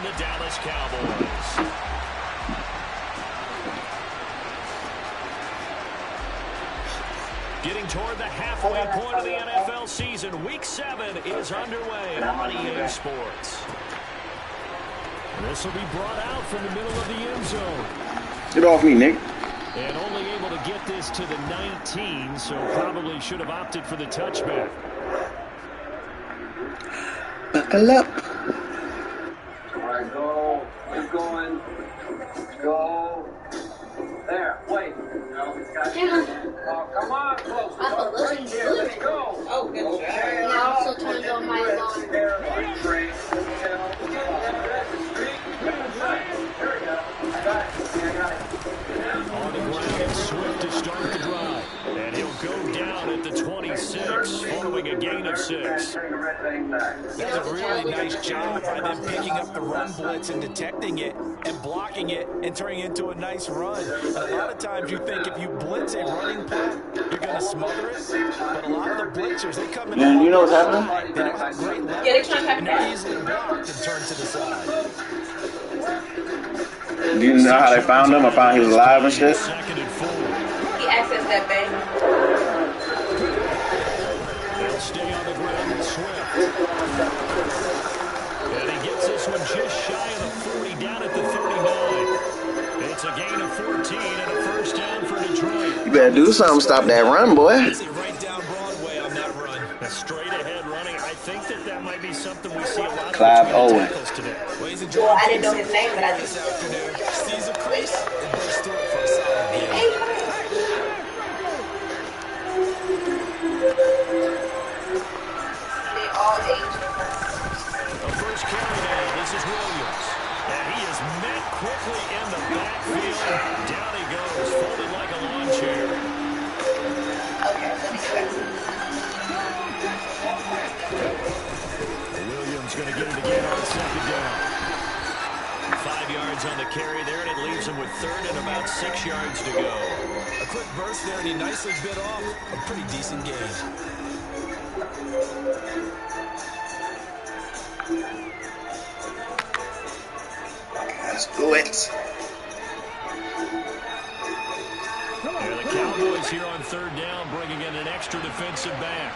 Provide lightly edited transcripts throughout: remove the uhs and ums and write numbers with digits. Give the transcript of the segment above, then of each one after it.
on the Dallas Cowboys. Getting toward the halfway point of the NFL season. Week 7 is underway on EA Sports. This will be brought out from the middle of the end zone. Get off me, Nick. And only able to get this to the 19, so probably should have opted for the touchback. Buckle up. All right, go. Keep going. Go. There. Wait. No, it's got you. Oh, come on, close. Right here. Let's go. Oh, good job. Okay. And I also turned on my alarm. There, like train. Here we go. I got it. Yeah, I got it. On the ground, Swift to start the drive. And he'll go down at the 26, following a gain of 6. That's a really nice job by them picking up the run blitz and detecting it and blocking it and turning it into a nice run. A lot of times you think if you blitz a running play, you're going to smother it. But a lot of the blitzers, they come in. Man, you know what's happening? They don't have great leverage, Yeah, they're trying to and they're easily blocked and turned to the side. Do you know how they found him? I found he was alive and shit. Second and 4. He accessed that bank. They'll stay on the ground with Swift. And he gets this one just shy of the 40, down at the 39. It's a gain of 14 and a first down for Detroit. You better do something. Stop that run, boy. Right down Broadway on that run. Straight ahead running. I think that might be something we see a lot of Clive between the Owen. tackles today. Well, I didn't know his name, but I just... Sees a crease and bursts through it for a solid game. They all age. The first carry now. This is Williams. And he is met quickly in the backfield. Down he goes, folded like a lawn chair. Okay, let me go back. Williams going to get it again on second down. 5 yards on the carry there, and it leaves him with third and about 6 yards to go. A quick burst there, and he nicely bit off a pretty decent game. Let's do it. And the Cowboys here on third down, bringing in an extra defensive back.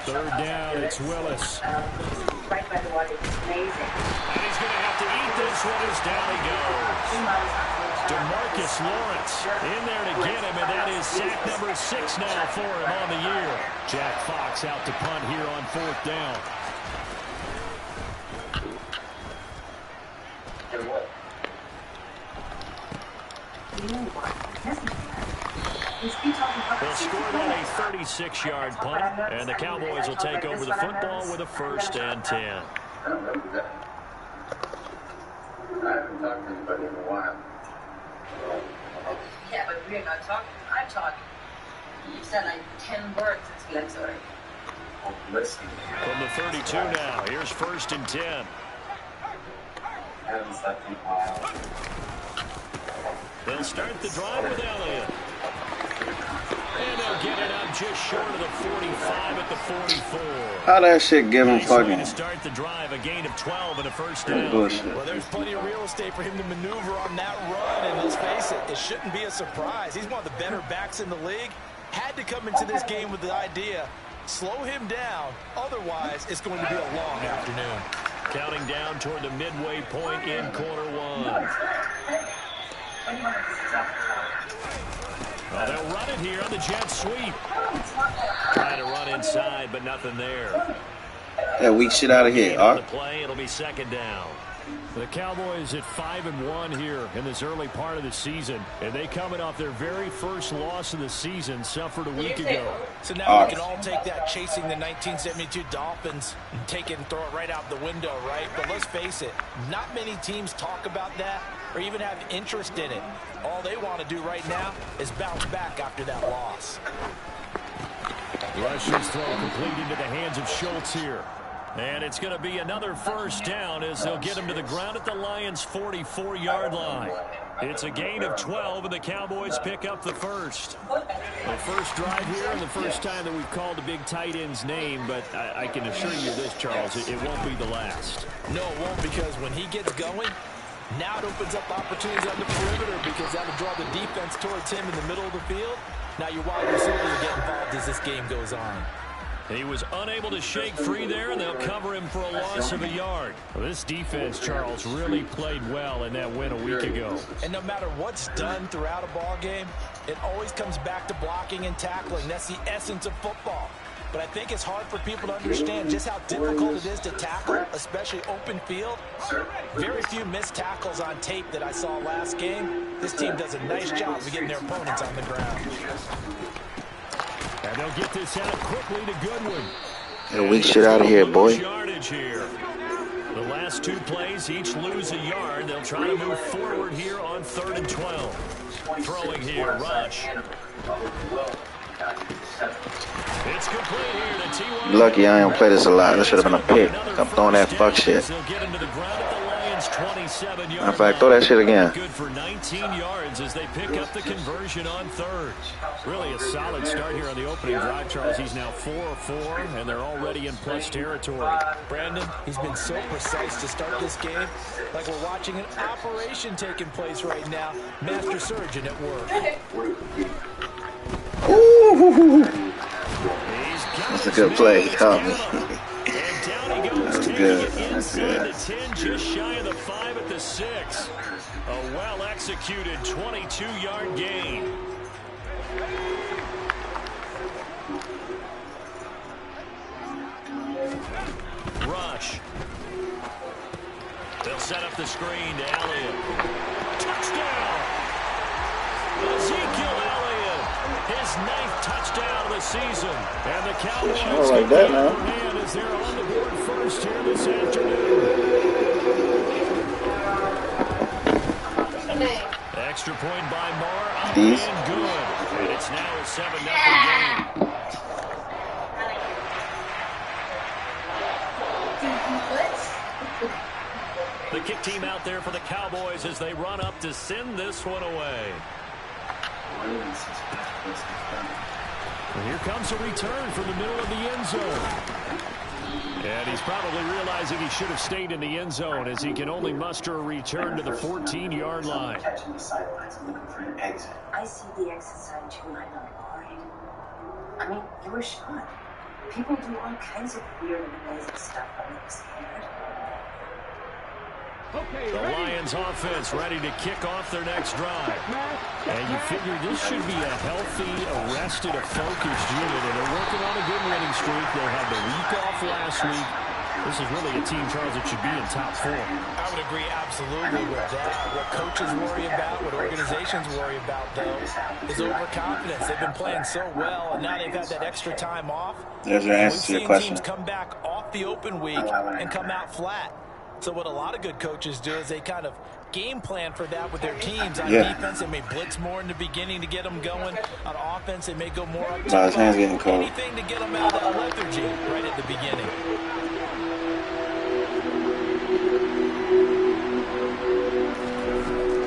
Third down, it's Willis. Right by the water. It's amazing. And he's going to have to eat this one as down he goes. DeMarcus Lawrence in there to get him, and that is sack number 6 now for him on the year. Jack Fox out to punt here on fourth down. They'll score on a 36-yard punt, and the Cowboys will take over the football with a first and 10. I don't remember that. I haven't talked to anybody in a while. Yeah, but we're not talking. I'm talking. You said like 10 words. It's like, sorry. I'm listening. From the 32 now, here's first and 10. I haven't slept in a while. They'll start the drive with Elliott. And they'll get it up just short of the 45 at the 44. How that shit give him Nice way fucking to start the drive, a gain of 12 and a first down. bullshit? Well, there's plenty of real estate for him to maneuver on that run, and let's face it, it shouldn't be a surprise. He's one of the better backs in the league. Had to come into this game with the idea, slow him down, otherwise it's going to be a long afternoon. Counting down toward the midway point in quarter one. Well, they'll run it here on the jet sweep. Trying to run inside, but nothing there. That weak shit out of here, On Art. the play, it'll be second down. The Cowboys at 5-1 here in this early part of the season, and they coming off their very first loss of the season, suffered a week ago. So now we can all take that chasing the 1972 Dolphins and take it and throw it right out the window, right? But let's face it, not many teams talk about that or even have interest in it. All they want to do right now is bounce back after that loss. Rush's throw complete into the hands of Schultz here. And it's going to be another first down as they'll get him to the ground at the Lions' 44-yard line. It's a gain of 12, and the Cowboys pick up the first. The first drive here and the first time that we've called the big tight end's name, but I can assure you this, Charles, it won't be the last. No, it won't, because when he gets going, now it opens up opportunities on the perimeter because that'll draw the defense towards him in the middle of the field. Now your wide receivers will get involved as this game goes on. He was unable to shake free there, and they'll cover him for a loss of a yard. Well, this defense, Charles, really played well in that win a week ago. And no matter what's done throughout a ball game, it always comes back to blocking and tackling. That's the essence of football. But I think it's hard for people to understand just how difficult it is to tackle, especially open field. Very few missed tackles on tape that I saw last game. This team does a nice job of getting their opponents on the ground. And they'll get this out quickly to Goodwin. Yeah, we shit out of here, boy. Yardage here. The last two plays each lose a yard. They'll try to move forward here on 3rd and 12. Throwing here, Rush. It's complete here to T1. Lucky I don't play this a lot. That should have been a pick. I'm throwing that fuck shit. They'll get him to the ground at the Lions' 27-yard In fact, throw that shit again. Good for 19 yards as they pick up the conversion on 3rd. Really a solid start here on the opening drive, Charles. He's now 4-4, and they're already in plus territory. Brandon, he's been so precise to start this game. Like we're watching an operation taking place right now. Master surgeon at work. Ooh. That's a good play. He caught me. That's good. That's good. The 10, just shy of the 5 at the 6. A well-executed 22-yard gain. Rush. They'll set up the screen to Elliott. Touchdown! Ezekiel Elliott, his 9th touchdown of the season. And the Cowboys like that, man. as they're on the board first here this afternoon. Extra point by Moore, up and good. And it's now a 7-0 game. The kick team out there for the Cowboys as they run up to send this one away. And here comes a return from the middle of the end zone. And he's probably realizing he should have stayed in the end zone as he can only muster a return to the 14-yard line. I see the exit sign too, and I'm not worried. I mean, you were shot. People do all kinds of weird and amazing stuff when they're scared. The Lions offense ready to kick off their next drive. And you figure this should be a healthy, arrested, focused unit. And they're working on a good winning streak. They had the week off last week. This is really a team, Charles, that should be in top 4. I would agree absolutely with that. What coaches worry about, what organizations worry about, though, is overconfidence. They've been playing so well, and now they've had that extra time off. There's your answer to your question. We've seen teams come back off the open week and come out flat. So what a lot of good coaches do is they kind of game plan for that with their teams. On defense, they may blitz more in the beginning to get them going. On offense, they may go more up his hands getting cold. Anything to get them out of that lethargy right at the beginning.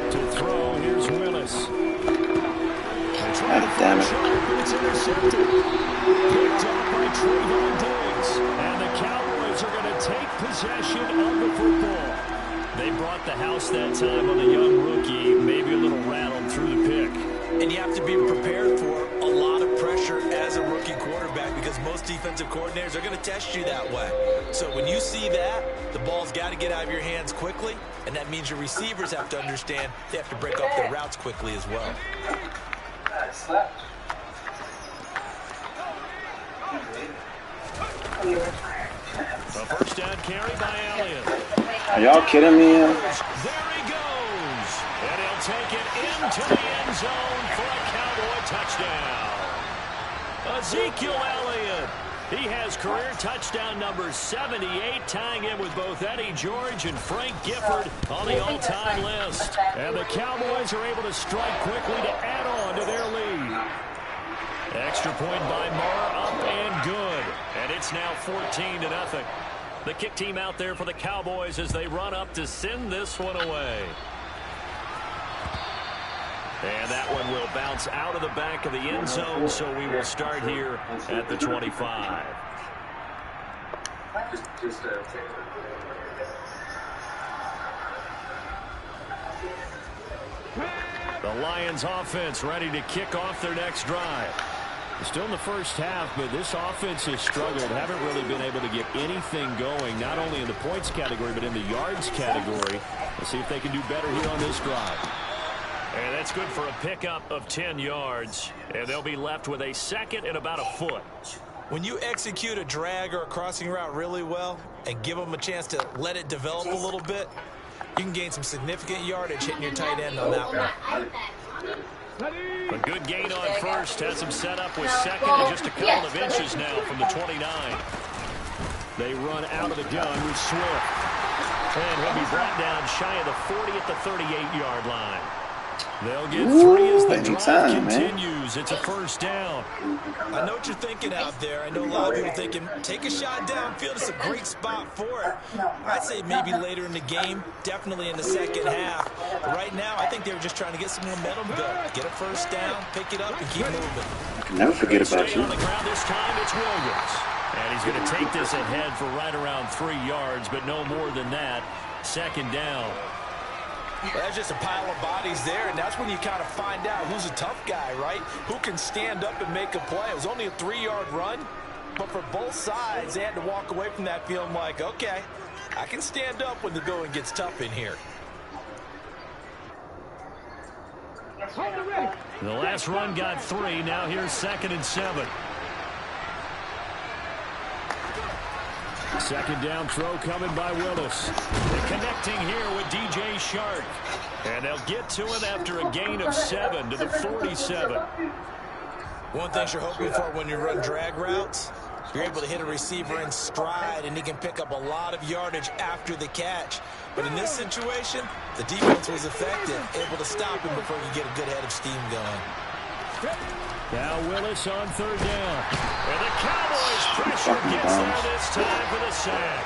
To throw, here's Willis. God damn it. It's intercepted. Picked up by Trayvon Diggs. And the Cowboys are going to take possession of the football. They brought the house that time on the young rookie, maybe a little rattled through the pick. And you have to be prepared for a lot of pressure as a rookie quarterback because most defensive coordinators are going to test you that way. So when you see that, the ball's got to get out of your hands quickly, and that means your receivers have to understand they have to break off their routes quickly as well. A first down carry by Elliott. Are y'all kidding me? There he goes. And he'll take it into the end zone for a Cowboy touchdown. Ezekiel Elliott. He has career touchdown number 78, tying him with both Eddie George and Frank Gifford on the all-time list. And the Cowboys are able to strike quickly to add on to their lead. Extra point by Moore, up and good. And it's now 14-0. The kick team out there for the Cowboys as they run up to send this one away. And that one will bounce out of the back of the end zone, so we will start here at the 25. The Lions offense ready to kick off their next drive. Still in the first half, but this offense has struggled. Haven't really been able to get anything going, not only in the points category, but in the yards category. Let's see if they can do better here on this drive. And that's good for a pickup of 10 yards. And they'll be left with a second and about a foot. When you execute a drag or a crossing route really well and give them a chance to let it develop a little bit, you can gain some significant yardage hitting your tight end on that one. A good gain on first. Has him set up with second and just a couple of inches now from the 29. They run out of the gun with Swift. And he'll be brought down shy of the 40 at the 38-yard line. They'll get 3 as the drive continues. It's a first down. I know what you're thinking out there. I know a lot of people are thinking, take a shot downfield. It's a great spot for it. I'd say maybe later in the game, definitely in the second half. But right now, I think they were just trying to get some momentum built. Get a first down, pick it up, and keep moving. Never forget about you. On the ground this time, it's Williams. And he's going to take this ahead for right around 3 yards, but no more than that. Second down. Well, that's just a pile of bodies there, and that's when you kind of find out who's a tough guy, right? Who can stand up and make a play. It was only a 3-yard run, but for both sides, they had to walk away from that feeling like, okay, I can stand up when the going gets tough in here. The last run got 3. Now here's 2nd and 7. Second down throw coming by Willis. They're connecting here with DJ Shark. And they'll get to him after a gain of 7 to the 47. One thing you're hoping for when you run drag routes, you're able to hit a receiver in stride, and he can pick up a lot of yardage after the catch. But in this situation, the defense was effective, able to stop him before you get a good head of steam going. Now Willis on 3rd down. And the Cowboys pressure gets there this time for the sack.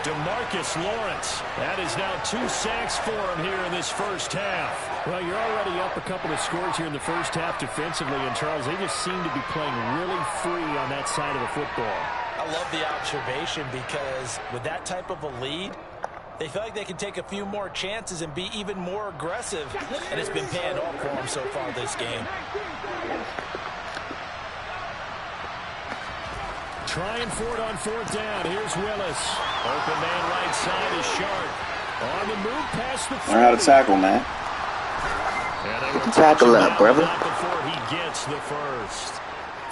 DeMarcus Lawrence. That is now 2 sacks for him here in this first half. Well, you're already up a couple of scores here in the first half defensively. And, Charles, they just seem to be playing really free on that side of the football. I love the observation because with that type of a lead, they feel like they can take a few more chances and be even more aggressive. And it's been paying off for them so far this game. Trying for it on 4th down. Here's Willis. Open man right side is Sharp. On the move past the 40. Learn how to tackle, man. Tackle up, brother. Before he gets the first.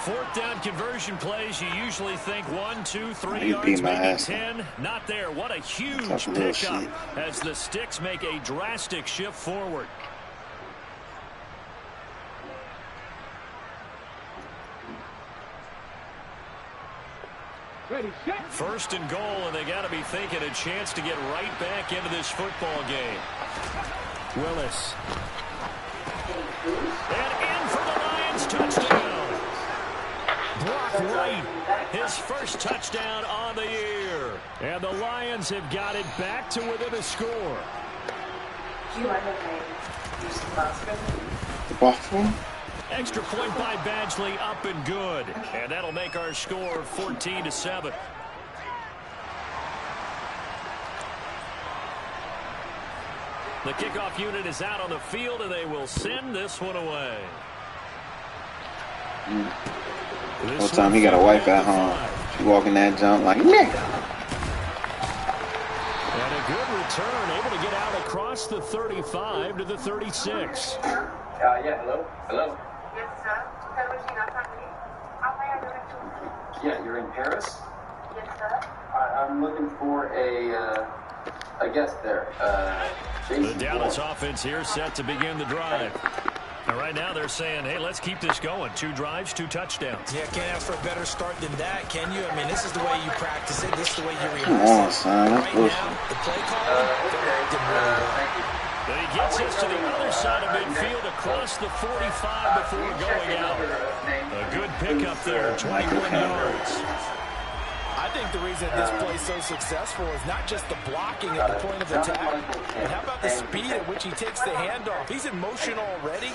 4th down conversion plays, you usually think 1, 2, 3 yards, maybe 10. Not there. What a huge pickup as the Sticks make a drastic shift forward. First and goal, and they got to be thinking a chance to get right back into this football game. Willis. And in for the Lions, touchdown. Brock Wright, his first touchdown on the year. And the Lions have got it back to within a score. The bathroom? Extra point by Badgley, up and good. And that'll make our score 14-7. The kickoff unit is out on the field, and they will send this one away. Whole time he got a wife at home. She walking that jump like, nigga. And a good return, able to get out across the 35 to the 36. Yeah, hello? Hello? Yes, sir. Yeah, you're in Paris? Yes, sir. I'm looking for a guest there. The Dallas offense here set to begin the drive. And right now they're saying, hey, let's keep this going. 2 drives, 2 touchdowns. Yeah, can't ask for a better start than that, can you? I mean, this is the way you practice it. This is the way you rehearse Come on, it. son. That's Right now, the play calling didn't really work. But he gets us to the other side of midfield across the 45 before going out. A good pickup there, 21 yards. I think the reason this play is so successful is not just the blocking at the point of attack, but how about the speed at which he takes the handoff? He's in motion already,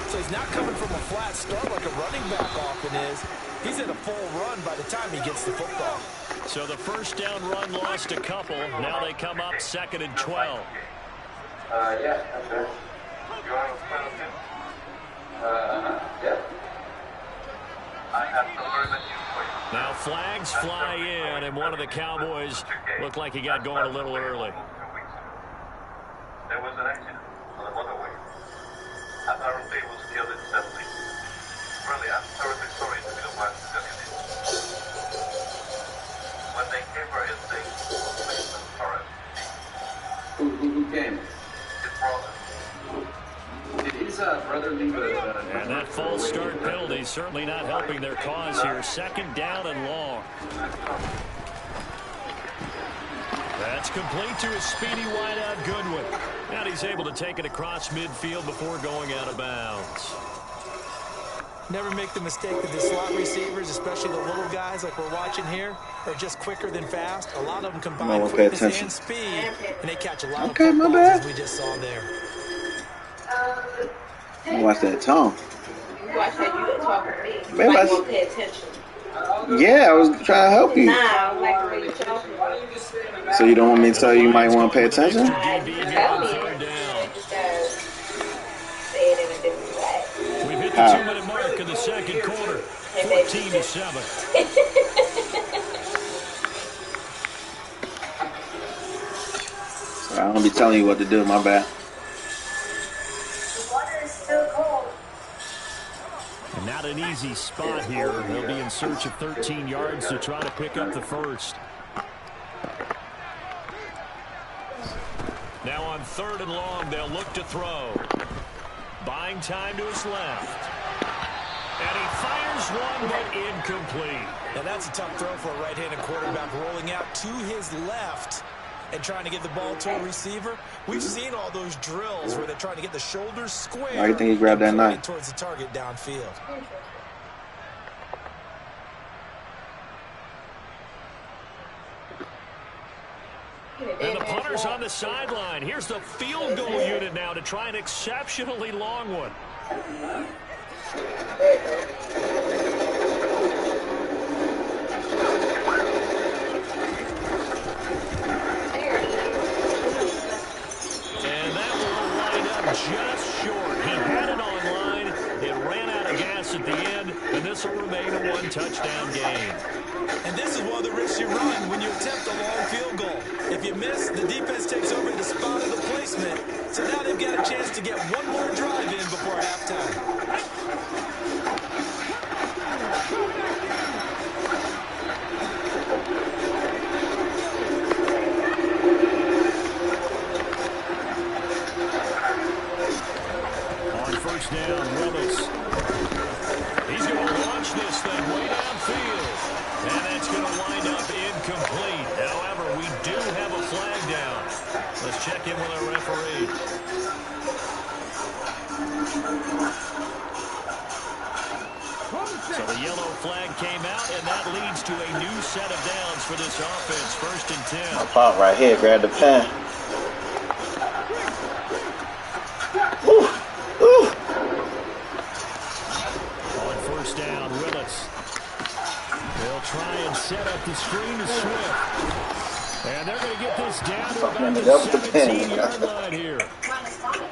so he's not coming from a flat start like a running back often is. He's in a full run by the time he gets the football. So the first down run lost a couple. Now they come up 2nd and 12. Yeah, that's right. You want to spell it? Yeah. I have somewhere that you put. Now flags fly in, and one of the Cowboys looked like he got going a little early. There was an accident on the motorway. Apparently it was killed instantly. Really, I'm terribly sorry to be the one to tell you this. When they came for his thing, it was basement forest. Who came? His brother. Did his brother leave And that false start penalty certainly not helping their cause here. 2nd down and long. That's complete to his speedy wideout Goodwin. And he's able to take it across midfield before going out of bounds. Never make the mistake that the slot receivers, especially the little guys like we're watching here, are just quicker than fast. A lot of them combine quickness and speed, and they catch a lot of footballs, as we just saw there. Watch that tone. Watch how you talking to me. Man, Like, you won't pay attention. Yeah, I was trying to help you. Nah, I don't like the way you talking. So you don't want me to tell you you might want to pay attention? I tell me, you just gotta say it in a different way. We've hit the 2-minute mark in the 2nd quarter. 14-7. So I don't be telling you what to do, my bad. Not an easy spot here. They'll be in search of 13 yards to try to pick up the first. Now on 3rd and long, they'll look to throw. Buying time to his left. And he fires one, but incomplete. Now that's a tough throw for a right-handed quarterback, rolling out to his left and trying to get the ball to a receiver. We've seen all those drills where they're trying to get the shoulders square. Why do you think he grabbed that knife? Towards the target downfield. And the punter's on the sideline. Here's the field goal unit now to try an exceptionally long one. And that will line up just short. He had it online. It ran out of gas at the end, and this will remain a 1-touchdown game. And this is one of the risks you run when you attempt a long field goal. If you miss, the defense takes over the spot of the placement. So now they've got a chance to get one more drive in before halftime. On 1st down, Willis. He's going to launch this thing way downfield. And that's going to wind up incomplete. However, we do have a flag down. Let's check in with our referee. So the yellow flag came out, and that leads to a new set of downs for this offense. 1st and 10. My pop right here, grab the pen. Ooh. Ooh. On 1st down, Willis. They'll try and set up the screen to Swift. And they're going to get this down to about the 17-yard line here.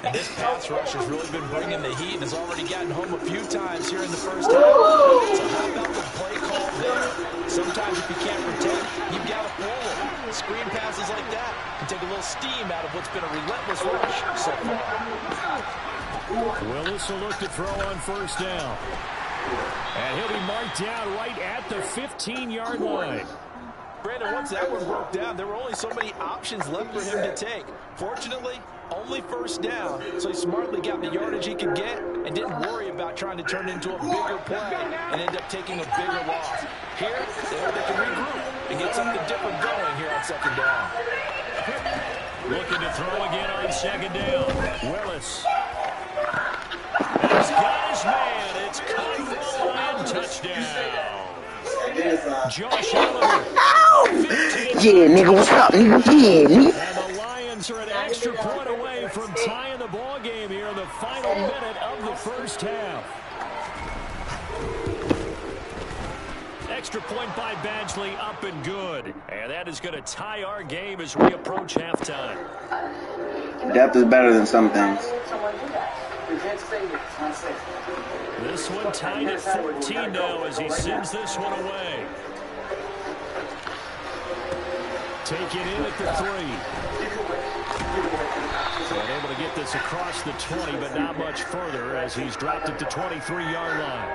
And this pass rush has really been bringing the heat and has already gotten home a few times here in the first half. So how about the play call there? Sometimes if you can't protect, you've got to pull it. Screen passes like that can take a little steam out of what's been a relentless rush so far. Willis will look to throw on 1st down. And he'll be marked down right at the 15-yard line. Brandon, once that one broke down, there were only so many options left for him to take. Fortunately, only 1st down, so he smartly got the yardage he could get and didn't worry about trying to turn it into a bigger play and end up taking a bigger loss. Here, they can regroup and get something different going here on 2nd down. Looking to throw again on 2nd down. Willis. And he's got his man. It's caught for a touchdown. Josh Oliver. Yeah, nigga, what's up, nigga? Yeah, nigga. And the Lions are an extra point away from tying the ball game here in the final minute of the first half. Extra point by Badgley, up and good. And that is going to tie our game as we approach halftime. Depth is better than some things. This one tied at 14 now as he sends this one away. Taken in at the 3. And able to get this across the 20, but not much further as he's dropped it to 23-yard line.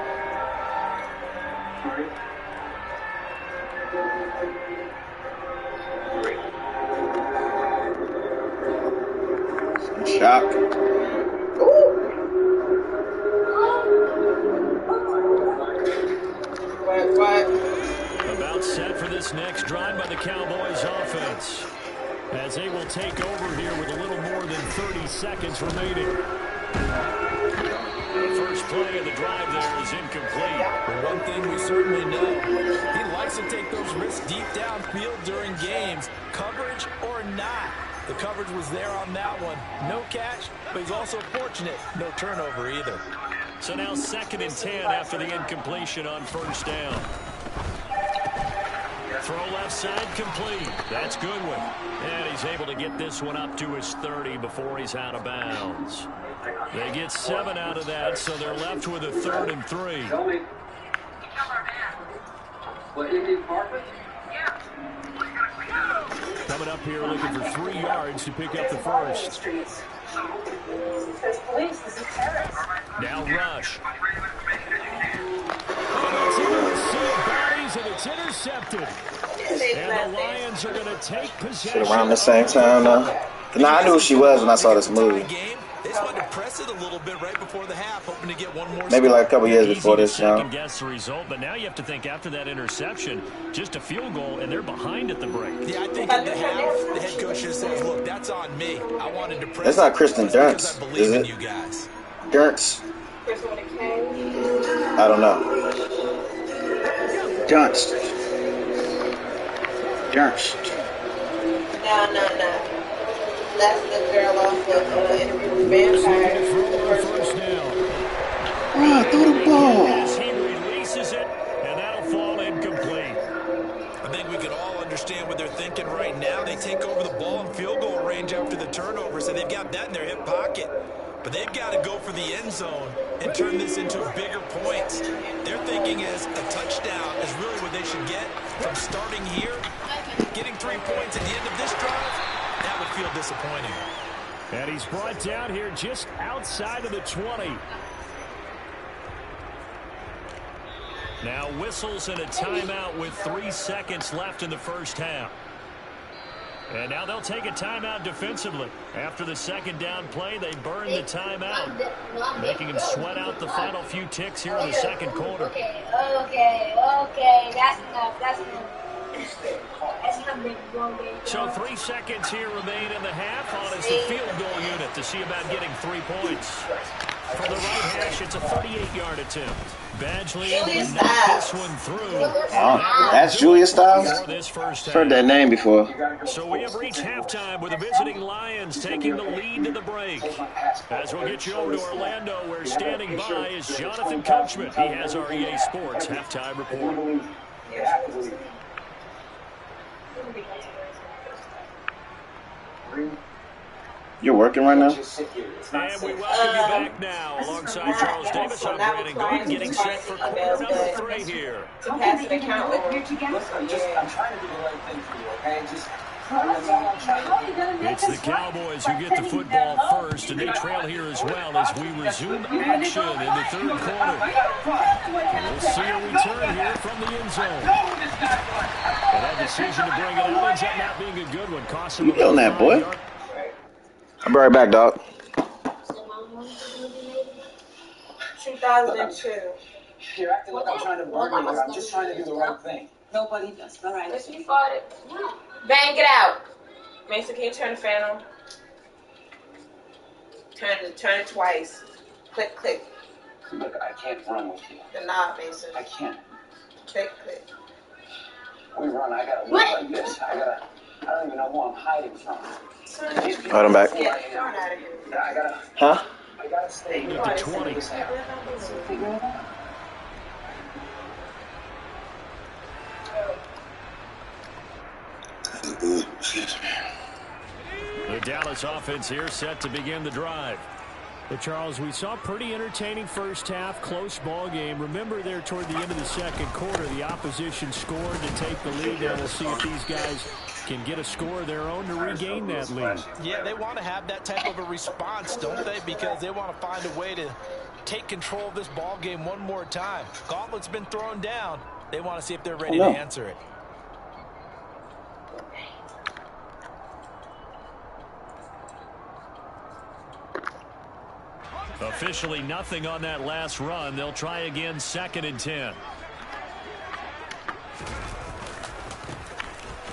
Shock. About set for this next drive by the Cowboys offense, as they will take over here with a little more than 30 seconds remaining. The first play of the drive there is incomplete. But one thing we certainly know, he likes to take those risks deep downfield during games, coverage or not. The coverage was there on that one. No catch, but he's also fortunate. No turnover either. So now 2nd and 10 after the incompletion on first down. Throw left side complete. That's Goodwin. And he's able to get this one up to his 30 before he's out of bounds. They get 7 out of that, so they're left with a 3rd and 3. Coming up here looking for 3 yards to pick up the first. Now Rush. And it's into the sea of bodies, and it's intercepted. And the Lions are going to take possession. Around the same time, though. Nah, I knew who she was when I saw this movie. They just wanted to press it a little bit right before the half, hoping to get one more. Maybe like a couple years before this, you know. Second guess the result, but now you have to think after that interception, just a field goal, and they're behind at the break. Yeah, I think at the half, the head coach just says, "Look, that's on me. I wanted to press." That's not Kristen Dunst, is it? You guys. Dunst. I don't know. Dunst. Dunst. No. That's the girl off the Interview with Vampires. First down. Throw the ball. As he releases it, and that'll fall incomplete. I think we can all understand what they're thinking right now. They take over the ball in field goal range after the turnover, so they've got that in their hip pocket. But they've got to go for the end zone and turn this into a bigger point. Their thinking is a touchdown is really what they should get from starting here. Getting 3 points at the end of this drive, that would feel disappointing. And he's brought down here just outside of the 20. Now whistles and a timeout with 3 seconds left in the first half. And now they'll take a timeout defensively. After the second down play, they burn the timeout, making them sweat out the final few ticks here in the second quarter. Okay. That's enough. So 3 seconds here remain in the half on as the field goal unit to see about getting 3 points. From the right hash, it's a 38-yard attempt. Badgley able to knock this one through. Oh, that's Julia Stiles? Heard that name before. So we have reached halftime with the visiting Lions taking the lead to the break. As we'll get you over to Orlando, where standing by is Jonathan Coachman. He has our EA Sports halftime report. You're working right now? And we welcome you back now alongside Charles Davis. I'm Brandon Gordon getting set for quarter number 3 here. I'm trying to do the right thing for you, okay? It's the Cowboys who get the football first, and they trail here as well as we resume action in the third quarter. We'll see a return here from the end zone. And that decision to bring it out ends up not being a good one. Cost him You doing that, boy? I'll be right back, dog. 2002. You're acting like I'm trying to burn you. I'm just trying to do the right thing. Nobody does the right Let's thing. be fought it. Bang it out. Mason, can you turn the fan on? Turn it twice. Click. Look, I can't run with you. The knob, Mason. I can't. Click. We run. I gotta look like this. I don't even know who I'm hiding from. Hold him back. Yeah, thrown out of here. Huh? I gotta stay. At the 20. Excuse me. The Dallas offense here set to begin the drive. But Charles, we saw a pretty entertaining first half, close ball game. Remember there toward the end of the second quarter, the opposition scored to take the lead. Now we'll see if these guys can get a score of their own to regain that lead. Yeah, they want to have that type of a response, don't they? Because they want to find a way to take control of this ball game one more time. Gauntlet's been thrown down. They want to see if they're ready to answer it. Officially nothing on that last run. They'll try again, 2nd and 10.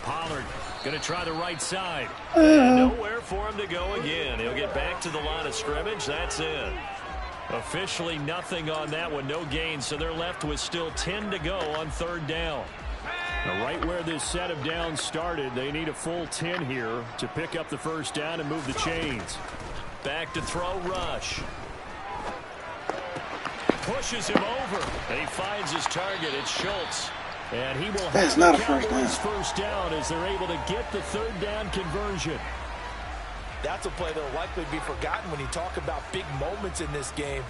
Pollard going to try the right side. And nowhere for him to go again. He'll get back to the line of scrimmage. That's it. Officially nothing on that one. No gain, so they're left with still 10 to go on 3rd down. Now, right where this set of downs started, they need a full 10 here to pick up the first down and move the chains. Back to throw, Rush. Pushes him over, and he finds his target. It's Schultz. And he will have not a the first Cowboys' down. first down as they're able to get the 3rd down conversion. That's a play that will likely be forgotten when you talk about big moments in this game.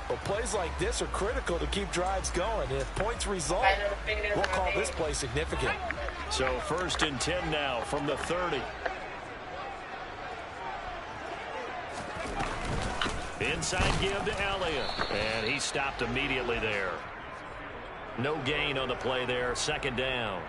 But plays like this are critical to keep drives going. And if points result, we'll call this play significant. So 1st and 10 now from the 30. Inside give to Elliott. And he stopped immediately there. No gain on the play there. 2nd down.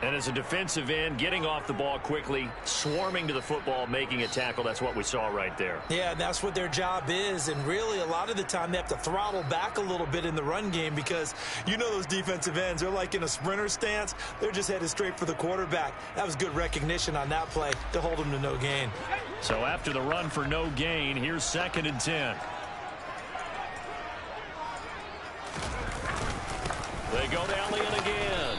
And as a defensive end, getting off the ball quickly, swarming to the football, making a tackle, that's what we saw right there. Yeah, and that's what their job is. And really, a lot of the time, they have to throttle back a little bit in the run game because you know those defensive ends, they're like in a sprinter stance. They're just headed straight for the quarterback. That was good recognition on that play to hold them to no gain. So after the run for no gain, here's 2nd and 10. They go to Elliott again.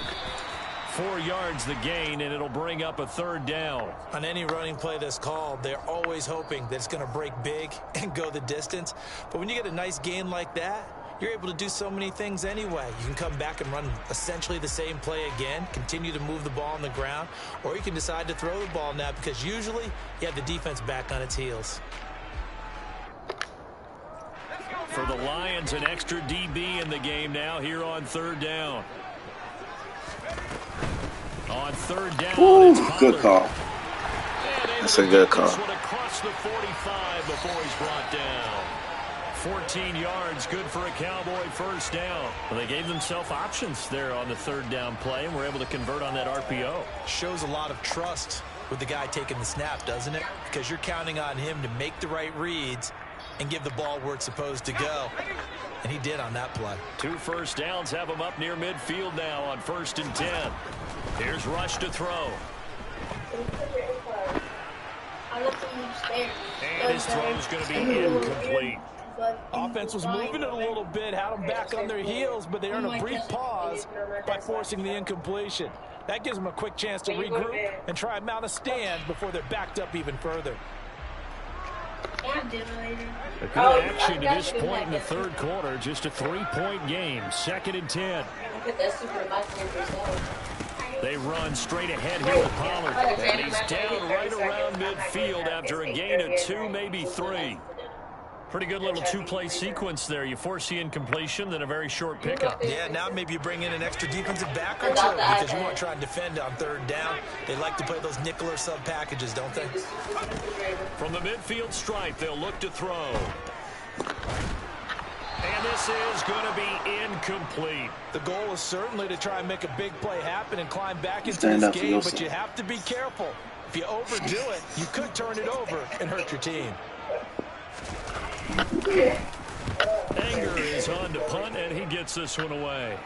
4 yards the gain, and it'll bring up a 3rd down. On any running play that's called, they're always hoping that it's going to break big and go the distance. But when you get a nice gain like that, you're able to do so many things anyway. You can come back and run essentially the same play again, continue to move the ball on the ground, or you can decide to throw the ball now because usually you have the defense back on its heels. For the Lions, an extra DB in the game now here on 3rd down. On 3rd down, Ooh, good call. That's a good call. Across the 45 before he's brought down. 14 yards, good for a Cowboy first down. Well, they gave themselves options there on the 3rd down play, and were able to convert on that RPO. Shows a lot of trust with the guy taking the snap, doesn't it? Because you're counting on him to make the right reads and give the ball where it's supposed to go. And he did on that play. 2 first downs have him up near midfield now on 1st and 10. Here's Rush to throw. And his throw is going to be incomplete. Offense was moving it a little bit, had them back on their heels, but they earned a brief pause by forcing the incompletion. That gives them a quick chance to regroup and try and mount a stand before they're backed up even further. A good action at this point in the 3rd quarter. Just a 3-point game. 2nd and 10. They run straight ahead here with Pollard. And he's down right around midfield after a gain of 2, maybe 3. Pretty good little 2-play sequence there. You force the incompletion, then a very short pickup. Yeah, now maybe you bring in an extra defensive back or two because you want to try and defend on 3rd down. They like to play those nickel or sub packages, don't they? From the midfield stripe, they'll look to throw. And this is going to be incomplete. The goal is certainly to try and make a big play happen and climb back into this game, but you have to be careful. If you overdo it, you could turn it over and hurt your team. Anger is on to punt, and he gets this one away.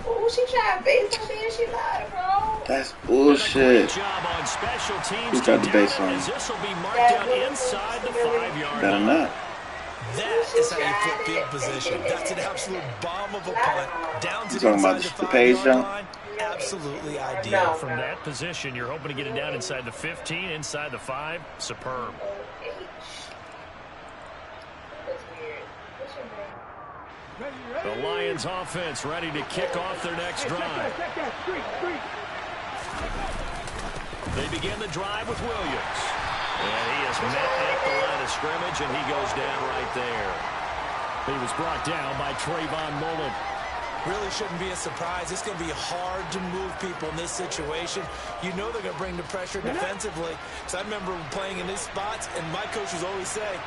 Oh, she tried to base on me and she lied, bro. That's bullshit. Job on special teams. Who tried to base on him? This will be marked out inside the 5-yard Better line. not. That is how you flip field position. That's an absolute bomb of a punt. Downs You it talking inside about the the page 5-yard down? line. absolutely ideal. From that position, you're hoping to get it down inside the 15, inside the 5. Superb. The Lions offense ready to kick off their next drive. They begin the drive with Williams. And he is met at the line of scrimmage, and he goes down right there. He was brought down by Trayvon Mullen. Really shouldn't be a surprise. It's going to be hard to move people in this situation. You know they're going to bring the pressure defensively. Because I remember playing in these spots, and my coaches always say,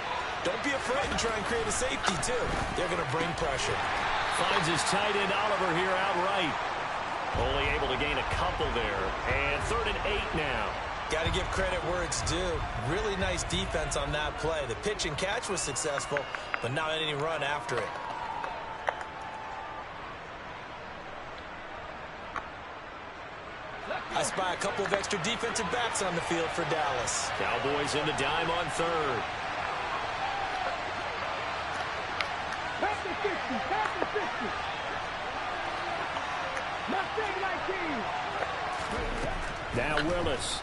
don't be afraid to try and create a safety, too. They're going to bring pressure. Finds his tight end Oliver here outright. Only able to gain a couple there. And 3rd and 8 now. Got to give credit where it's due. Really nice defense on that play. The pitch and catch was successful, but not any run after it. I spy a couple of extra defensive backs on the field for Dallas. Cowboys in the dime on 3rd. Now Willis.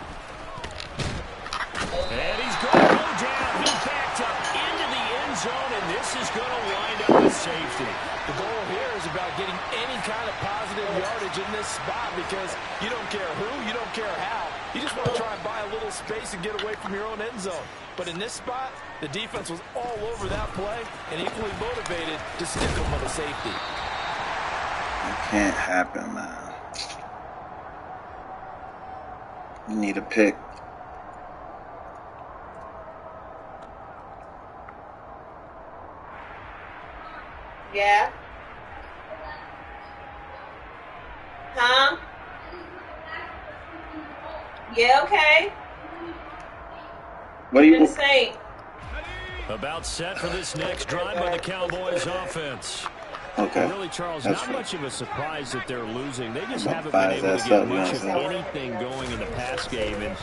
And he's going to go down. He backed up into the end zone, and this is going to wind up with safety. The goal here is about getting any kind of positive yardage in this spot because you don't care who, you don't care how. You just want to try and buy a little space and get away from your own end zone. But in this spot, the defense was all over that play and equally motivated to stick them with a safety. That can't happen, man. You need a pick. Yeah. Huh? Yeah, okay. What are you saying? About set for this next drive by the Cowboys offense. Okay. Really, Charles, That's not fine. much of a surprise that they're losing. They just About haven't been able to that get stuff, much of man. anything going in the pass game. And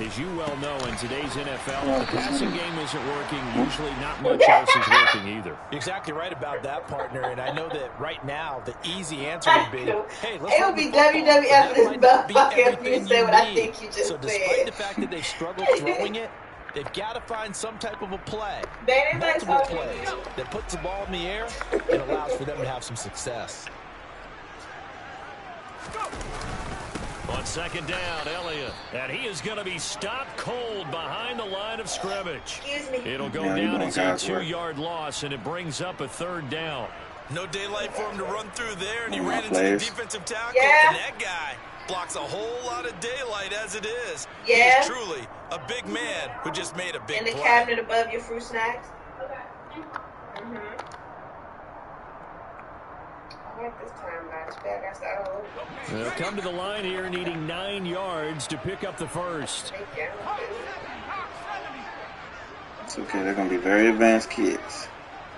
as you well know, in today's NFL, if the passing game isn't working, usually not much else is working either. You're exactly right about that, partner. And I know that right now the easy answer would be, hey, let's It run would be the football. WWF But that might not be motherfucker if you everything say what I need. think you just So despite said. the fact that they've struggled throwing it, they've got to find some type of a play, multiple plays that puts the ball in the air and allows for them to have some success. On 2nd down, Elliott. And he is going to be stopped cold behind the line of scrimmage. Excuse me. It'll go Yeah, you're down going as a guys work. 2-yard loss, and it brings up a 3rd down. No daylight for him to run through there, and he ran into players. the defensive tackle, Yeah. and that guy blocks a whole lot of daylight as it is. Yeah. He is truly a big man who just made a big In the play. cabinet above your fruit snacks. Mm-hmm. I like this time, guys. I got started all over. They'll come to the line here needing 9 yards to pick up the first. Thank you. It's okay. They're going to be very advanced kids.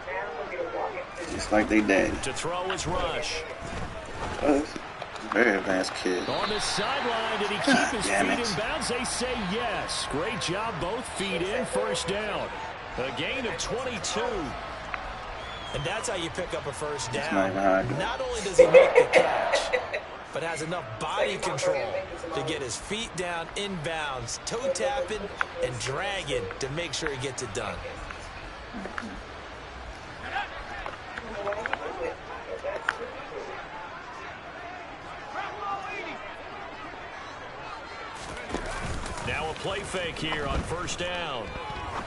Now I'm gonna be walking. Just like they daddy. To throw is Rush. Very advanced kid. On the sideline, did he keep his Damn feet it. in bounds? They say yes. Great job, both feet in, 1st down. A gain of 22. And that's how you pick up a first That's down. not hard. Not only does he make the catch, but has enough body control to get his feet down inbounds, toe tapping and dragging to make sure he gets it done. Now a play fake here on 1st down.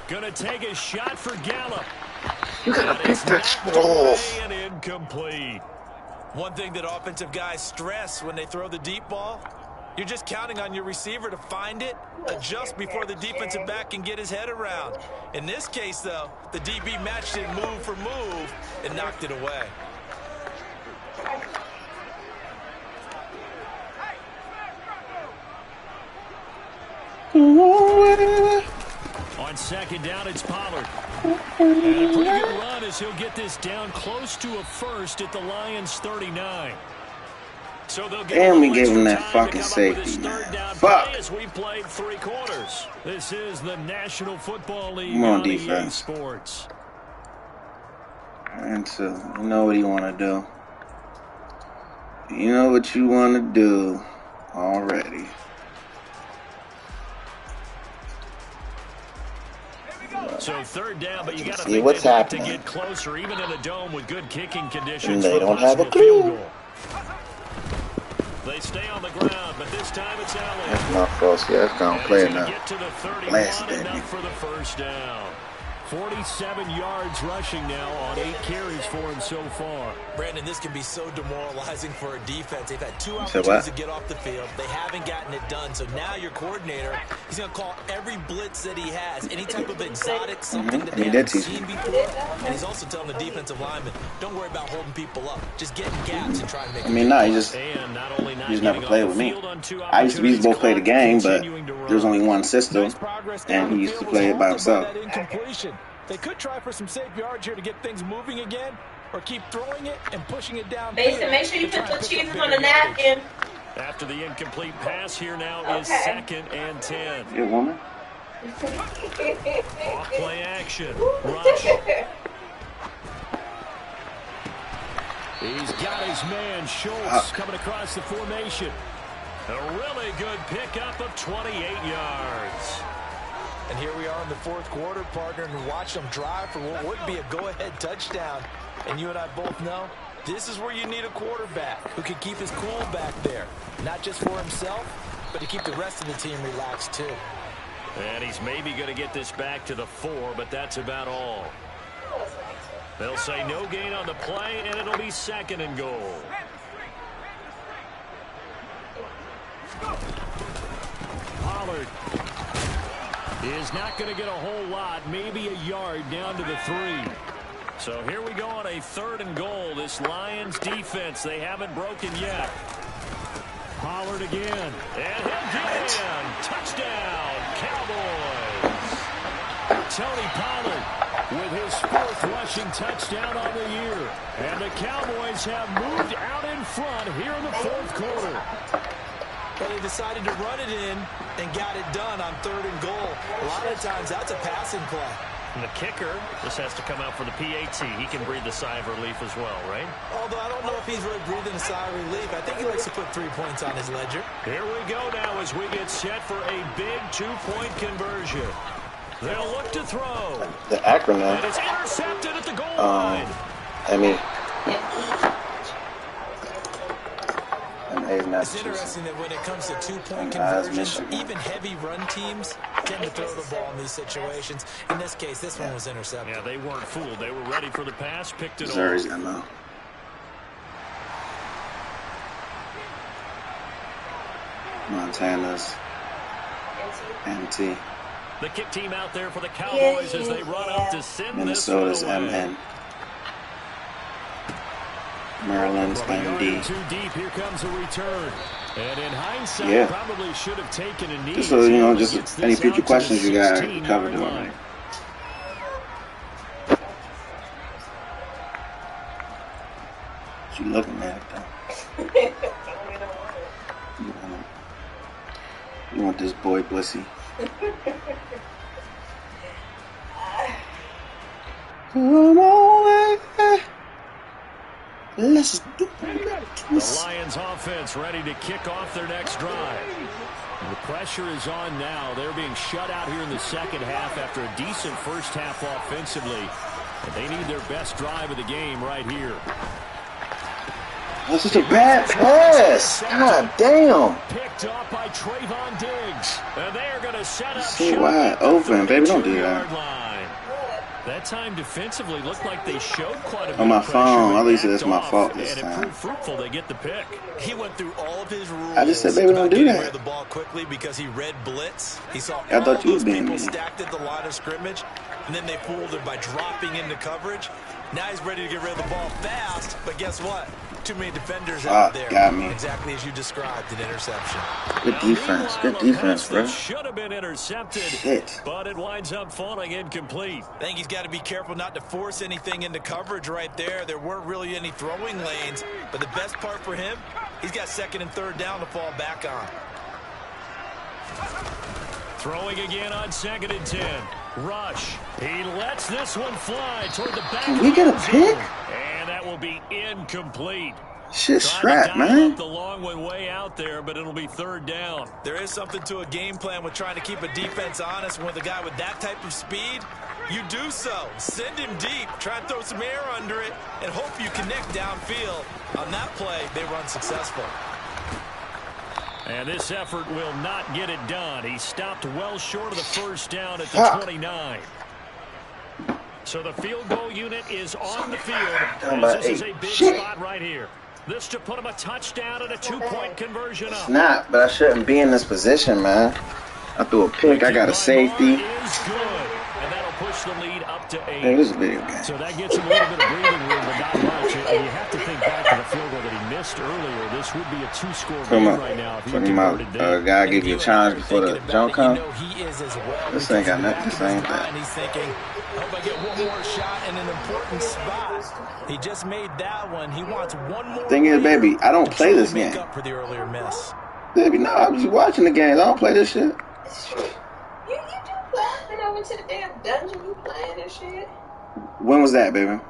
Gonna take a shot for Gallup. You got to pick that Knocked ball. away and incomplete. One thing that offensive guys stress when they throw the deep ball, you're just counting on your receiver to find it, adjust before the defensive back can get his head around. In this case, though, the DB matched it move for move and knocked it away. On 2nd down, it's Pollard. And a pretty good run as he'll get this down close to a first at the Lions' 39. So they'll get Damn, we a gave little him extra that time to fucking come up with safety, this 3rd man. down Fuck. play as we played 3 quarters. This is the National Football League Come on, on EA defense. Sports. And so, you know what you want to do. You know what you want to do already. So third down, but you got to See think what's they'd like to happening. get closer, even in a dome with good kicking conditions. They for don't have a possible field clue. goal. They stay on the ground, but this time it's Allen. That's my fault. Yeah, that's gonna play enough. Get to the 31, Blast, baby. enough for the first down. 47 yards rushing now on 8 carries for him so far. Brandon, this can be so demoralizing for a defense. They've had 2 what? opportunities to get off the field. They haven't gotten it done. So now your coordinator, he's going to call every blitz that he has, any type of exotic, something that they haven't seen before. And he's also telling the defensive lineman, don't worry about holding people up. Just get in gaps and try and make I mean, he just never played with me. I used to both play the game, but there's only one system, and he used to play it by himself. They could try for some safe yards here to get things moving again, or keep throwing it and pushing it down. Mason, make sure you put the cheeses on the napkin. After the incomplete pass here now is 2nd and 10. Good woman. Off play action. Rush. He's got his man, Schultz, coming across the formation. A really good pickup of 28 yards. And here we are in the 4th quarter, partner, and watch them drive for what would be a go-ahead touchdown. And you and I both know this is where you need a quarterback who can keep his cool back there. Not just for himself, but to keep the rest of the team relaxed too. And he's maybe going to get this back to the 4, but that's about all. They'll say no gain on the play, and it'll be 2nd and goal. Pollard is not going to get a whole lot, maybe a yard down to the 3. So here we go on a 3rd and goal. This Lions defense, they haven't broken yet. Pollard again. And he'll get in. Touchdown, Cowboys. Tony Pollard with his 4th rushing touchdown on the year. And the Cowboys have moved out in front here in the 4th quarter. But they decided to run it in and got it done on 3rd and goal. A lot of times that's a passing play. And the kicker, this has to come out for the PAT. He can breathe a sigh of relief as well, right? Although I don't know if he's really breathing a sigh of relief. I think he likes to put 3 points on his ledger. Here we go now as we get set for a big 2-point conversion. They'll look to throw. The acronym. And it's intercepted at the goal line. It's interesting that when it comes to 2-point conversions, even heavy run teams tend to throw the ball in these situations. In this case, this one was intercepted. Yeah, they weren't fooled. They were ready for the pass, picked it Missouri's off. gonna know. Montana's MT. The kick team out there for the Cowboys as they run up to send Minnesota's this one away. MN. Maryland's MD. Too deep. Here comes a return. And in hindsight, probably should have taken a knee. Just so you know, just any future questions you got covered already. What you looking at though? You want this boy pussy? Come on, let's do it. The Lions offense ready to kick off their next drive. The pressure is on now. They're being shut out here in the 2nd half after a decent first half offensively. And they need their best drive of the game right here. That's such a bad pass. God damn. Picked off by Trayvon Diggs. And they are going to set up See wide open, baby. Don't do that. That time defensively looked like they showed quite a bit on my of pressure. phone, at least it's my fault this and time. it proved fruitful. They get the pick. He went through all of his rules. I just said, baby, don't do that. The ball quickly because he read blitz. He saw I all thought you those were being people mean. stacked at the line of scrimmage, and then they fooled him by dropping into coverage. Now he's ready to get rid of the ball fast, but guess what? Too many defenders out there. Got me. Exactly as you described, an interception. Good defense. Good defense, bro. Should have been intercepted, Shit. but it winds up falling incomplete. I think he's got to be careful not to force anything into coverage right there. There weren't really any throwing lanes, but the best part for him, he's got 2nd and 3rd down to fall back on. Throwing again on 2nd and 10. Rush. He lets this one fly toward the back. Can we get a pick? And that will be incomplete. Shit strapped, man. The long one way out there, but it'll be third down. There is something to a game plan with trying to keep a defense honest. With a guy with that type of speed, you do so. Send him deep, try and throw some air under it, and hope you connect downfield. On that play, they were unsuccessful. And this effort will not get it done. He stopped well short of the first down at the 29. So the field goal unit is on the field. This is a big spot right here. This to put him a touchdown and a 2-point conversion up. It's not, but I shouldn't be in this position, man. I threw a pick. I got a safety. Is good. And that'll push the lead up to 8. Hey, this is a video game. So that gets him a little bit of breathing room, but not much. And you have to think back to the field goal that he missed earlier. This would be a 2-score game right now if he converted there. Guy give you a challenge before the jump comes. This ain't got nothing. This ain't that. He's thinking, I hope I get one more shot in an important spot. He just made that one. He wants one more. Thing is, baby, I don't play this game. Up for the earlier miss. Baby, no, I'm just watching the games. I don't play this shit. You do play. I've been over to the damn dungeon. You playing and shit. When was that, baby?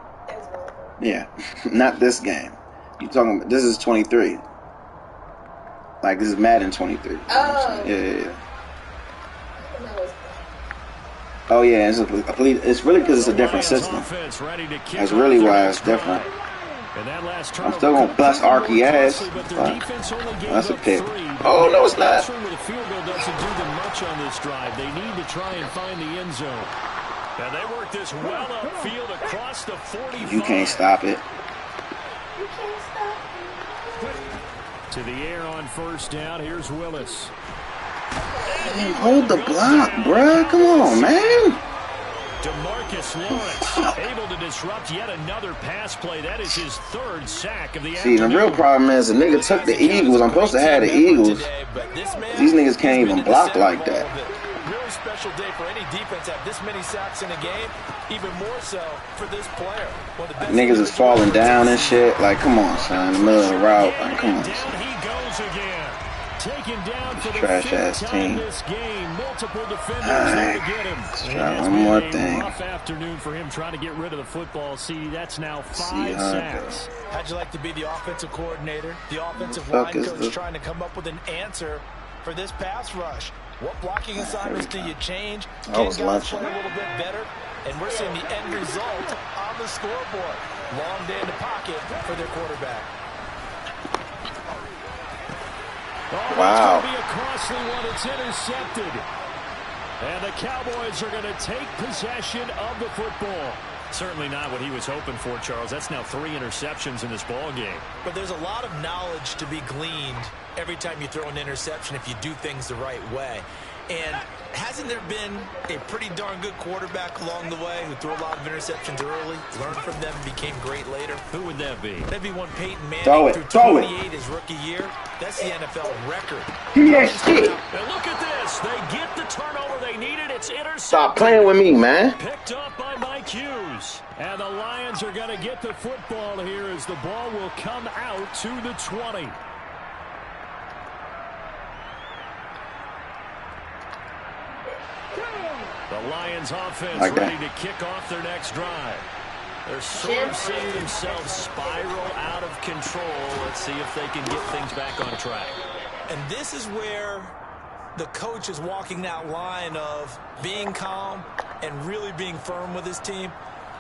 Yeah, not this game. You talking about, this is 23. Like, this is Madden 23. Oh. Yeah. Oh, yeah, it's really because it's a different system. That's really why it's different. I'm still going to bust Arky ass. That's a pick. Oh, no, it's not. The field goal doesn't do them much on this drive. They need to try and find the end zone. And they work this well upfield across the 45. You can't stop it. To the air on first down. Here's Willis. Hey, hold the block, bruh. Come on, man. DeMarcus Lawrence able to disrupt yet another pass play. That is his third sack of the afternoon. See, the real problem is the nigga took the Eagles. I'm supposed to have the Eagles. These niggas can't even block like that. Really special day for any defense to have this many sacks in a game. Even more so for this player. Niggas is falling down and shit. Like, come on, son. In the middle of the route. Like, come on, son. He goes again. Taken down for the trash ass team. This game. Multiple defenders there to get him. Let's try one more thing. Rough afternoon for him trying to get rid of the football. See, that's now 5 sacks. How'd you like to be the offensive coordinator? The offensive line coach trying to come up with an answer for this pass rush. What blocking assignments do you change? Can guys play a little bit better? And we're seeing the end result on the scoreboard. Long day in the pocket for their quarterback. Oh, wow. It's going to be a costly one. It's intercepted. And the Cowboys are going to take possession of the football. Certainly not what he was hoping for, Charles. That's now 3 interceptions in this ball game. But there's a lot of knowledge to be gleaned every time you throw an interception if you do things the right way. And hasn't there been a pretty darn good quarterback along the way who threw a lot of interceptions early, learned from them, and became great later? Who would that be? That'd be one Peyton Manning through 28 his rookie year. That's the NFL record. And look at this. They get the turnover they needed. It's intercepted. Stop playing with me, man. Picked up by Mike Hughes. And the Lions are going to get the football here as the ball will come out to the 20. The Lions offense ready to kick off their next drive. They're sort of seeing themselves spiral out of control. Let's see if they can get things back on track. And this is where the coach is walking that line of being calm and really being firm with his team.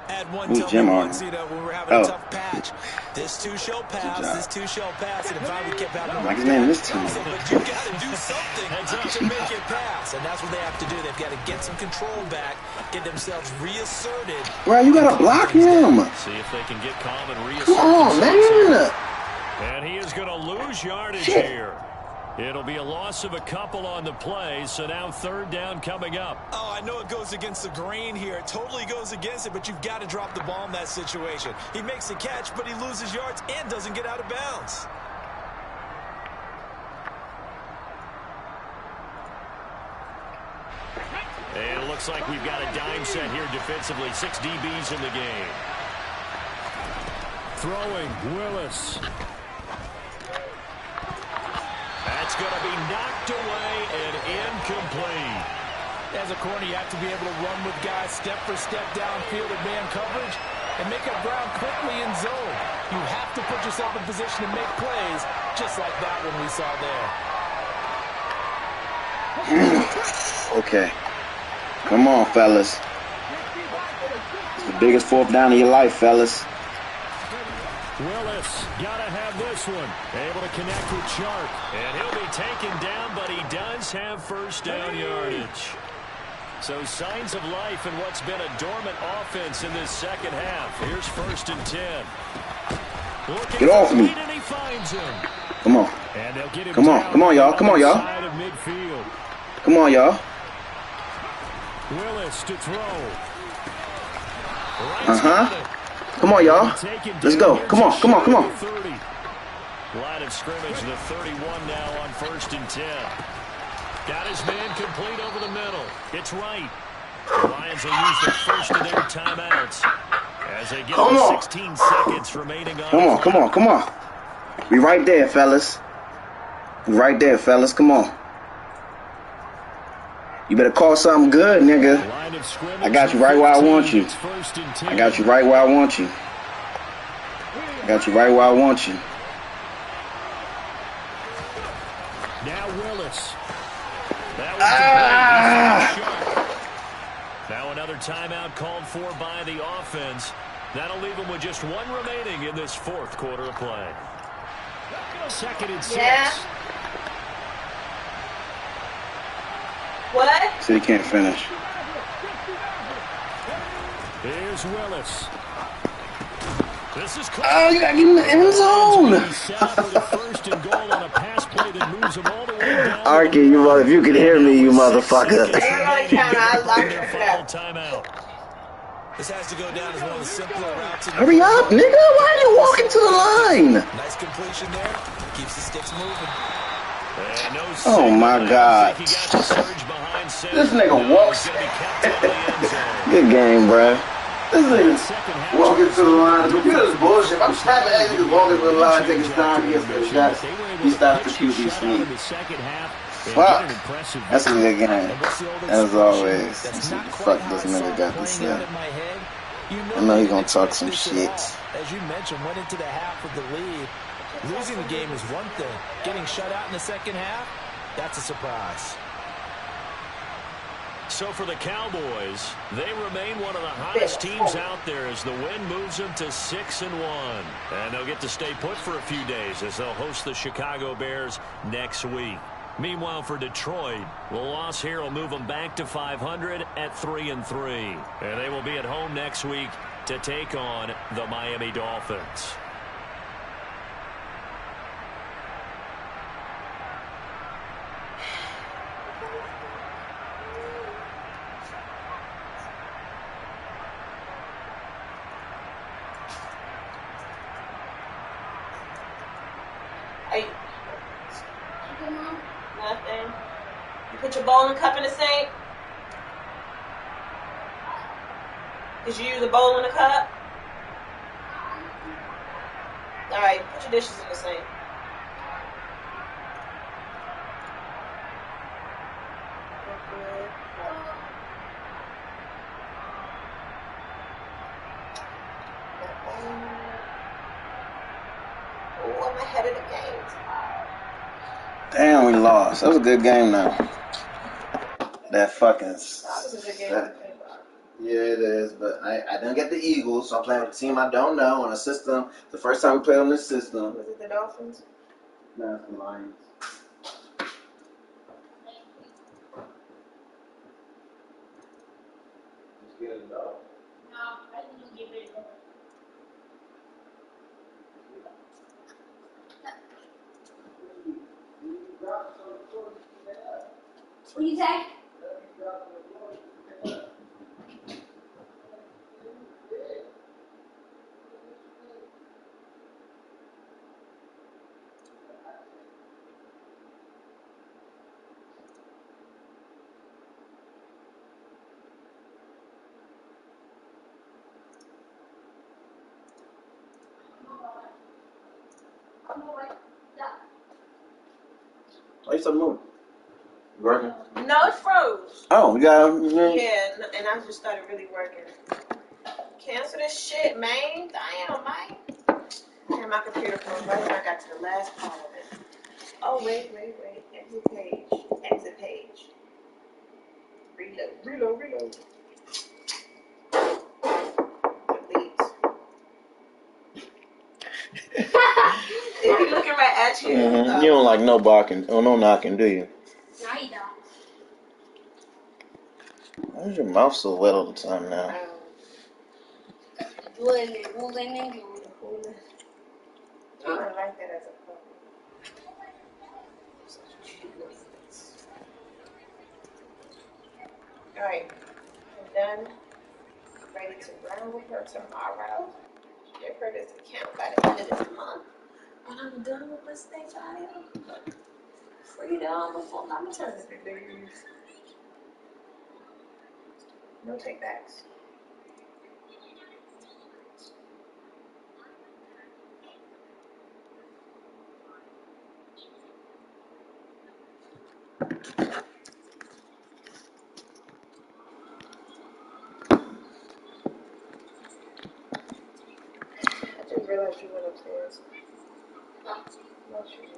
Had one tell me once, when we were having a tough patch. This too shall pass, this too shall pass. And if I would keep having like his name is Tim. But you got to do something to make it pass. And that's what they have to do. They've got to get some control back, get themselves reasserted. Bro, you got to block him. See if they can get calm and reassert. Come on, man. And he is going to lose yardage here. It'll be a loss of a couple on the play, so now third down coming up. Oh, I know it goes against the grain here. It totally goes against it, but you've got to drop the ball in that situation. He makes the catch, but he loses yards and doesn't get out of bounds. And it looks like we've got a dime set here defensively. 6 DBs in the game. Throwing, Willis. That's going to be knocked away and incomplete. As a corner, you have to be able to run with guys step for step downfield at man coverage. and make up ground quickly in zone. You have to put yourself in position to make plays, just like that one we saw there. Okay. Come on, fellas. It's the biggest fourth down of your life, fellas. Willis got to have this one. Able to connect with Sharp. And he'll be taken down, but he does have first down yardage. So signs of life in what's been a dormant offense in this second half. Here's 1st and 10. Get off me. And he finds him. Come on. And they'll get him Come on. Come on, y'all. Come on, y'all. Side of midfield. Come on, y'all. Willis to throw. Come on, y'all. Let's go. Come on, come on, come on. Line of scrimmage, the 31 now on 1st and 10. Got his man complete over the middle. It's right. The Lions will use the first of their timeouts as they get 16 seconds remaining on. Come on, come on. We right there, fellas. We right there, fellas. Come on. You better call something good, nigga. I got you right where I want you. I got you right where I want you. I got you right where I want you. Now Willis. Now another timeout called for by the offense. That'll leave them with just one remaining in this fourth quarter of play. 2nd and 6. Yeah. What? So he can't finish. Here's Willis. This is close. Oh, you got to get in the end zone. Arky, if you can hear me, you motherfucker. This has to go down as one of the simpler routes. Hurry up, nigga. Why are you walking to the line? Nice completion there. Keeps the sticks moving. Oh, my God. This nigga walks. Good game, bruh. This nigga walking to the line. This is bullshit. I'm just happy that nigga walking to the line, take his time, he gets good shots. He stops the QB sneak. Fuck. That's a good game. As always. Fuck this nigga got this shit. I know he gonna talk some shit. As you mentioned, went into the half with the lead. Losing the game is one thing. Getting shut out in the second half, that's a surprise. So for the Cowboys, they remain one of the hottest teams out there as the win moves them to 6-1. And they'll get to stay put for a few days as they'll host the Chicago Bears next week. Meanwhile, for Detroit, the loss here will move them back to 500 at 3-3. And they will be at home next week to take on the Miami Dolphins. Nothing. You put your bowl and cup in the sink? Did you use a bowl and a cup? Alright, put your dishes in the sink. Oh, I'm ahead of the game. Damn, we lost. That was a good game now. That fucking... That was a good game. Yeah, it is, but I didn't get the Eagles, so I'm playing with a team I don't know on a system. The first time we played on this system. Was it the Dolphins? No, it's the Lions. Just get it dog. No, I didn't give it. What do you say? Why you still moving? You working? No, it froze. Oh, we got... Yeah, and I just started really working. Cancel this shit, man. Damn, man. And my computer froze right when I got to the last part of it. Oh, wait. Exit page. Reload. Delete. If you're looking right at you. You don't like no barking or no knocking, do you? No, you don't. Why is your mouth so wet all the time now? Rolling. I don't like that as a problem. Alright, I'm done. Ready to run with her tomorrow. Give her this account by the end of this month. And I'm done with this thing, child. Freedom before my maternity leave. No takebacks. I just realized you went upstairs. No, she didn't.